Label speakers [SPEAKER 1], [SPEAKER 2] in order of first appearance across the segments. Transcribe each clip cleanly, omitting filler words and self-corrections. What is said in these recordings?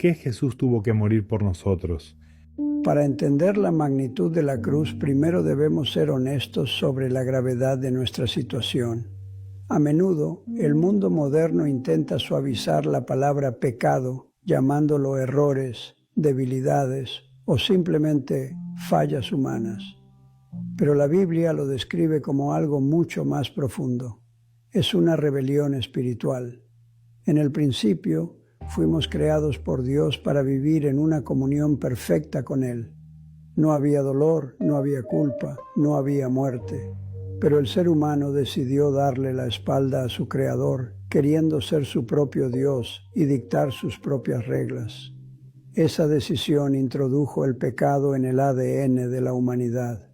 [SPEAKER 1] qué Jesús tuvo que morir por nosotros?
[SPEAKER 2] Para entender la magnitud de la cruz, primero debemos ser honestos sobre la gravedad de nuestra situación. A menudo, el mundo moderno intenta suavizar la palabra pecado, llamándolo errores, debilidades o simplemente fallas humanas. Pero la Biblia lo describe como algo mucho más profundo. Es una rebelión espiritual. En el principio, fuimos creados por Dios para vivir en una comunión perfecta con Él. No había dolor, no había culpa, no había muerte. Pero el ser humano decidió darle la espalda a su Creador, queriendo ser su propio Dios y dictar sus propias reglas. Esa decisión introdujo el pecado en el ADN de la humanidad.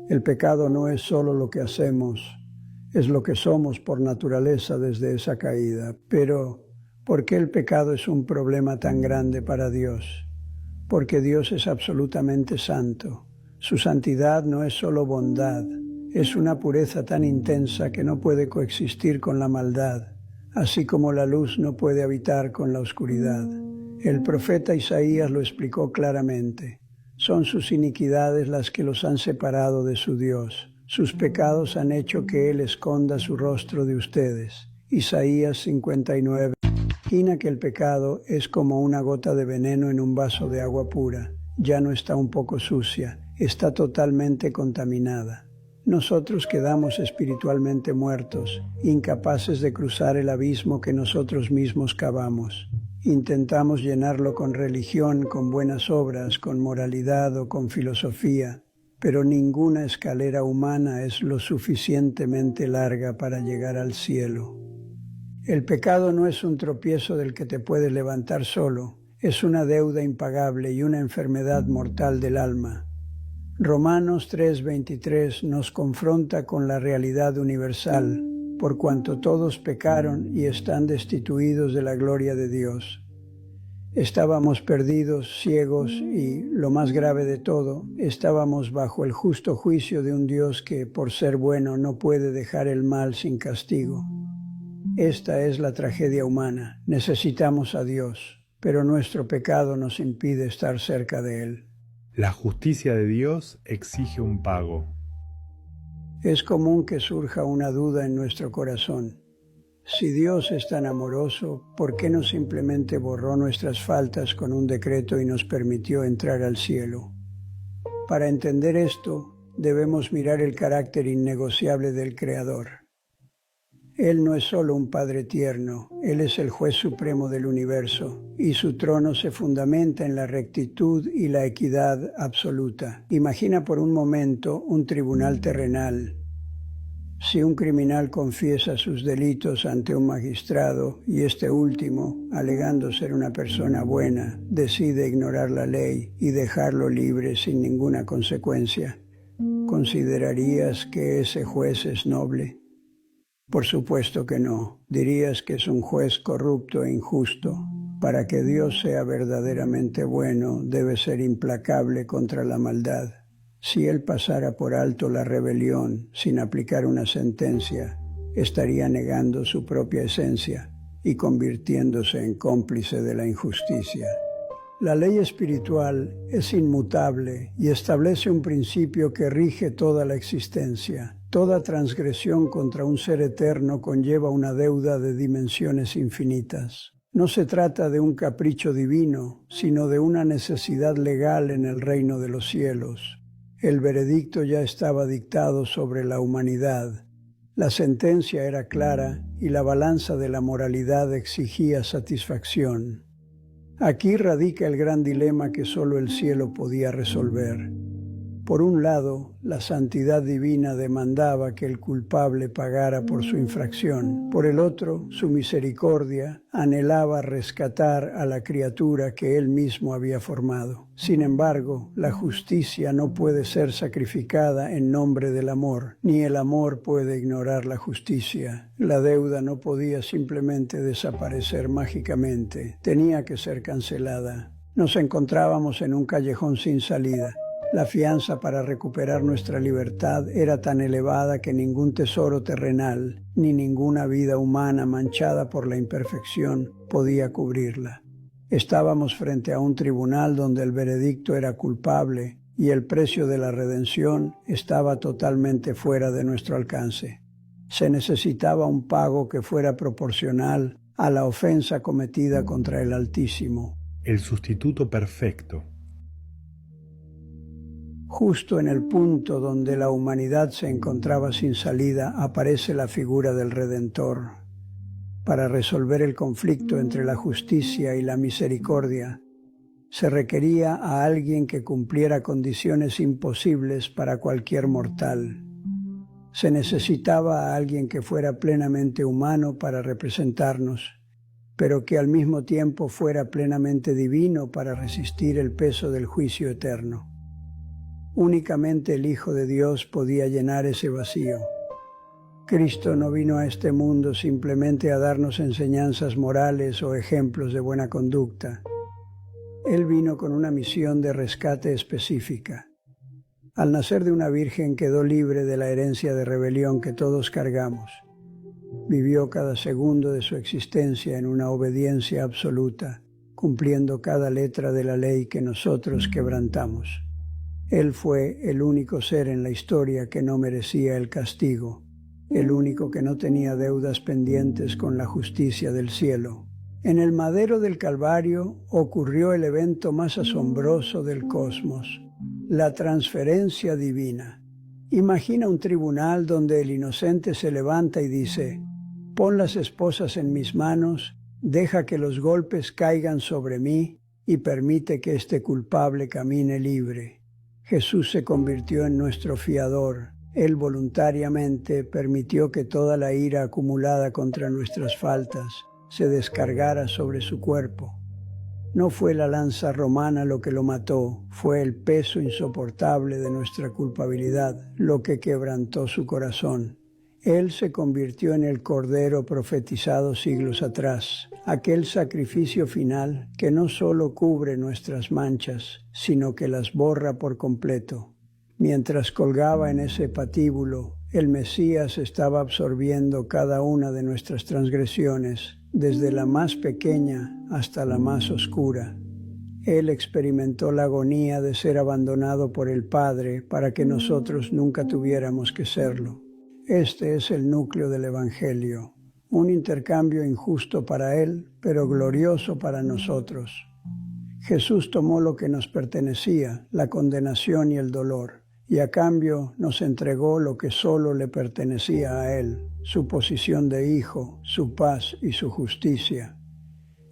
[SPEAKER 2] El pecado no es solo lo que hacemos, es lo que somos por naturaleza desde esa caída. Pero, ¿por qué el pecado es un problema tan grande para Dios? Porque Dios es absolutamente santo. Su santidad no es solo bondad, es una pureza tan intensa que no puede coexistir con la maldad, así como la luz no puede habitar con la oscuridad. El profeta Isaías lo explicó claramente. Son sus iniquidades las que los han separado de su Dios. Sus pecados han hecho que Él esconda su rostro de ustedes. Isaías 59. Imagina que el pecado es como una gota de veneno en un vaso de agua pura. Ya no está un poco sucia, está totalmente contaminada. Nosotros quedamos espiritualmente muertos, incapaces de cruzar el abismo que nosotros mismos cavamos. Intentamos llenarlo con religión, con buenas obras, con moralidad o con filosofía, pero ninguna escalera humana es lo suficientemente larga para llegar al cielo. El pecado no es un tropiezo del que te puedes levantar solo, es una deuda impagable y una enfermedad mortal del alma. Romanos 3:23 nos confronta con la realidad universal, por cuanto todos pecaron y están destituidos de la gloria de Dios. Estábamos perdidos, ciegos y, lo más grave de todo, estábamos bajo el justo juicio de un Dios que, por ser bueno, no puede dejar el mal sin castigo. Esta es la tragedia humana. Necesitamos a Dios, pero nuestro pecado nos impide estar cerca de Él.
[SPEAKER 1] La justicia de Dios exige un pago.
[SPEAKER 2] Es común que surja una duda en nuestro corazón. Si Dios es tan amoroso, ¿por qué no simplemente borró nuestras faltas con un decreto y nos permitió entrar al cielo? Para entender esto, debemos mirar el carácter innegociable del Creador. Él no es solo un Padre tierno, Él es el juez supremo del universo, y su trono se fundamenta en la rectitud y la equidad absoluta. Imagina por un momento un tribunal terrenal. Si un criminal confiesa sus delitos ante un magistrado y este último, alegando ser una persona buena, decide ignorar la ley y dejarlo libre sin ninguna consecuencia, ¿considerarías que ese juez es noble? Por supuesto que no. Dirías que es un juez corrupto e injusto. Para que Dios sea verdaderamente bueno, debe ser implacable contra la maldad. Si Él pasara por alto la rebelión sin aplicar una sentencia, estaría negando su propia esencia y convirtiéndose en cómplice de la injusticia. La ley espiritual es inmutable y establece un principio que rige toda la existencia. Toda transgresión contra un ser eterno conlleva una deuda de dimensiones infinitas. No se trata de un capricho divino, sino de una necesidad legal en el reino de los cielos. El veredicto ya estaba dictado sobre la humanidad. La sentencia era clara y la balanza de la moralidad exigía satisfacción. Aquí radica el gran dilema que solo el cielo podía resolver. Por un lado, la santidad divina demandaba que el culpable pagara por su infracción. Por el otro, su misericordia anhelaba rescatar a la criatura que Él mismo había formado. Sin embargo, la justicia no puede ser sacrificada en nombre del amor, ni el amor puede ignorar la justicia. La deuda no podía simplemente desaparecer mágicamente, tenía que ser cancelada. Nos encontrábamos en un callejón sin salida. La fianza para recuperar nuestra libertad era tan elevada que ningún tesoro terrenal, ni ninguna vida humana manchada por la imperfección podía cubrirla. Estábamos frente a un tribunal donde el veredicto era culpable y el precio de la redención estaba totalmente fuera de nuestro alcance. Se necesitaba un pago que fuera proporcional a la ofensa cometida contra el Altísimo.
[SPEAKER 1] El sustituto perfecto.
[SPEAKER 2] Justo en el punto donde la humanidad se encontraba sin salida, aparece la figura del Redentor. Para resolver el conflicto entre la justicia y la misericordia, se requería a alguien que cumpliera condiciones imposibles para cualquier mortal. Se necesitaba a alguien que fuera plenamente humano para representarnos, pero que al mismo tiempo fuera plenamente divino para resistir el peso del juicio eterno. Únicamente el Hijo de Dios podía llenar ese vacío. Cristo no vino a este mundo simplemente a darnos enseñanzas morales o ejemplos de buena conducta. Él vino con una misión de rescate específica. Al nacer de una virgen quedó libre de la herencia de rebelión que todos cargamos. Vivió cada segundo de su existencia en una obediencia absoluta, cumpliendo cada letra de la ley que nosotros quebrantamos. Él fue el único ser en la historia que no merecía el castigo, el único que no tenía deudas pendientes con la justicia del cielo. En el madero del Calvario ocurrió el evento más asombroso del cosmos, la transferencia divina. Imagina un tribunal donde el inocente se levanta y dice: «Pon las esposas en mis manos, deja que los golpes caigan sobre mí y permite que este culpable camine libre». Jesús se convirtió en nuestro fiador. Él voluntariamente permitió que toda la ira acumulada contra nuestras faltas se descargara sobre su cuerpo. No fue la lanza romana lo que lo mató, fue el peso insoportable de nuestra culpabilidad lo que quebrantó su corazón. Él se convirtió en el Cordero profetizado siglos atrás, aquel sacrificio final que no solo cubre nuestras manchas, sino que las borra por completo. Mientras colgaba en ese patíbulo, el Mesías estaba absorbiendo cada una de nuestras transgresiones, desde la más pequeña hasta la más oscura. Él experimentó la agonía de ser abandonado por el Padre para que nosotros nunca tuviéramos que serlo. Este es el núcleo del Evangelio, un intercambio injusto para Él, pero glorioso para nosotros. Jesús tomó lo que nos pertenecía, la condenación y el dolor, y a cambio nos entregó lo que solo le pertenecía a Él, su posición de Hijo, su paz y su justicia.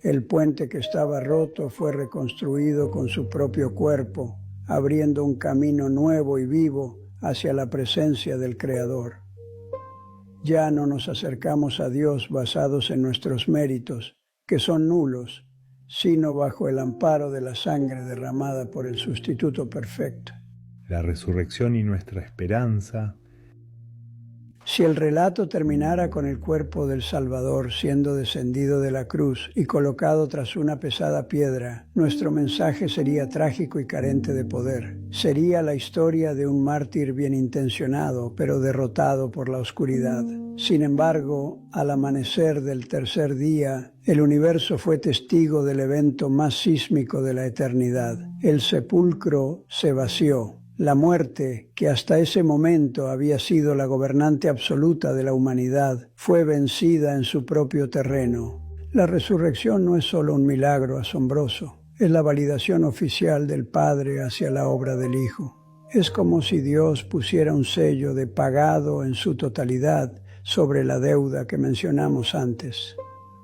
[SPEAKER 2] El puente que estaba roto fue reconstruido con su propio cuerpo, abriendo un camino nuevo y vivo hacia la presencia del Creador. Ya no nos acercamos a Dios basados en nuestros méritos, que son nulos, sino bajo el amparo de la sangre derramada por el sustituto perfecto.
[SPEAKER 1] La resurrección y nuestra esperanza.
[SPEAKER 2] Si el relato terminara con el cuerpo del Salvador siendo descendido de la cruz y colocado tras una pesada piedra, nuestro mensaje sería trágico y carente de poder. Sería la historia de un mártir bien intencionado, pero derrotado por la oscuridad. Sin embargo, al amanecer del tercer día, el universo fue testigo del evento más sísmico de la eternidad. El sepulcro se vació. La muerte, que hasta ese momento había sido la gobernante absoluta de la humanidad, fue vencida en su propio terreno. La resurrección no es solo un milagro asombroso, es la validación oficial del Padre hacia la obra del Hijo. Es como si Dios pusiera un sello de pagado en su totalidad sobre la deuda que mencionamos antes.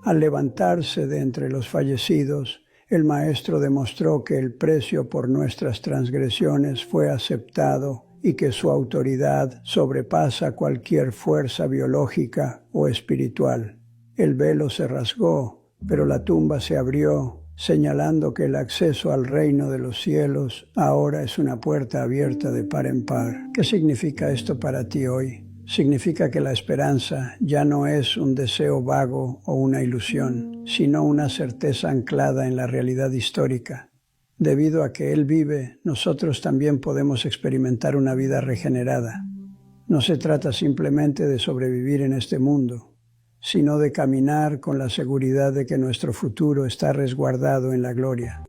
[SPEAKER 2] Al levantarse de entre los fallecidos, el Maestro demostró que el precio por nuestras transgresiones fue aceptado y que su autoridad sobrepasa cualquier fuerza biológica o espiritual. El velo se rasgó, pero la tumba se abrió, señalando que el acceso al reino de los cielos ahora es una puerta abierta de par en par. ¿Qué significa esto para ti hoy? Significa que la esperanza ya no es un deseo vago o una ilusión, sino una certeza anclada en la realidad histórica. Debido a que Él vive, nosotros también podemos experimentar una vida regenerada. No se trata simplemente de sobrevivir en este mundo, sino de caminar con la seguridad de que nuestro futuro está resguardado en la gloria.